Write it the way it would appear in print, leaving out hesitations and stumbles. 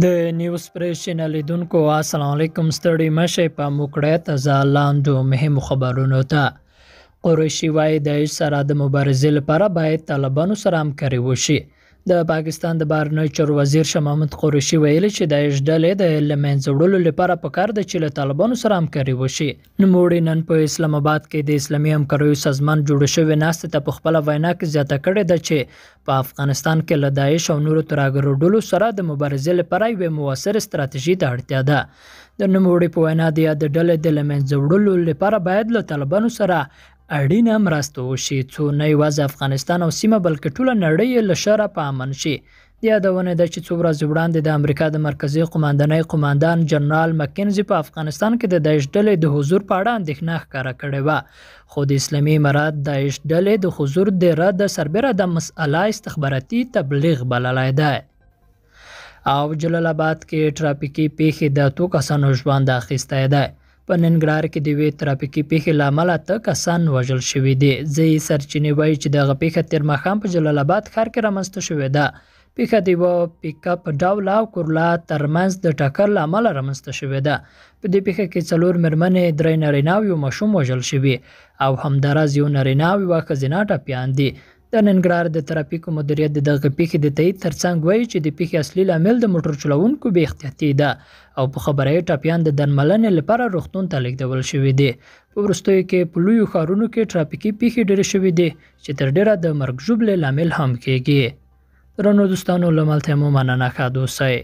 د نیوز پریس چینل لیدونکو السلام علیکم. ستړي مشئ په موکړه تازه لاندو مهم خبرونو ته. قریشي وایي د داعش سره د مبارزې لپاره باید طالبانو سره همکاري وشي. د پاکستان د بهرنیو چارو وزیر شاه محمود قریشي ویلي چې د داعش ډلې د له منځه وړلو لپاره پکار ده چې له طالبانو سره همکاري وشي. نوموړي نن په اسلام آباد کې د اسلامي همکاریو سازمان جوړ شوی ناستې ته په خپله وینا کې زیاته کړې ده چې په افغانستان کې له داعش او نورو ترهګرو ډلو سره د مبارزې لپاره یوې مؤثرې ستراتیژي ته اړتیا ده. د نوموړي په وینا د یادې ډلې د له منځه وړلو لپاره باید له طالبانو سره اړینه مرسته وشي څو نه یوازې افغانستان او سیمه بلکې ټوله نړۍ له شره په امن شي. د یادونه ده چې څو ورځې وړاندې د امریکا د مرکزي قماندانۍ قماندان جنرال مکنزي په افغانستان کې د داعش ډلې د حضور په اړه اندېښنه ښکاره کړې وه، خو د اسلامي امارات داعش ډلې د حضور د رد سربېره د مسئله استخباراتي تبلیغ بللی دی. او جلال آباد کې ترافیکي پیښې د 2 کسانو ژوند اخیستی دی. په ننګرهار کې د یوې ترافیکي پیښې له امله 8 کسان وژل شوي دي. ځینې سرچینې وایي چې دغه پیښه تېر ماښام په جلال آباد ښار کې رامنځته شوې ده. پیښه د یوه پیک اپ ډوله او کورلا ترمنځ د ټکر له امله رامنځته شوې ده. په دې پیښه کې 4 مېرمنې، 3 نارینه او یو ماشوم وژل شوي او همداراز یو نارینه او یوه ښځینه ټپیان دي. د ننګرهار د ترافیکو مدیریت د دغه پیښې د تایید ترڅنګ وایي چې د پیښې اصلي لامل د موټر چلوونکو بې احتیاطي ده او په خبره یې ټپیان د درملنې لپاره روغتون ته لیږدول شوي دي. په وروستیو کې په لویو ښارونو کې ترافیکي پیښې ډېرې شوي دي چې تر ډېره د مرګ ژوبلې لامل هم کیږي. درنو دوستانو، له ملتیا مو مننه. ښه اوسئ.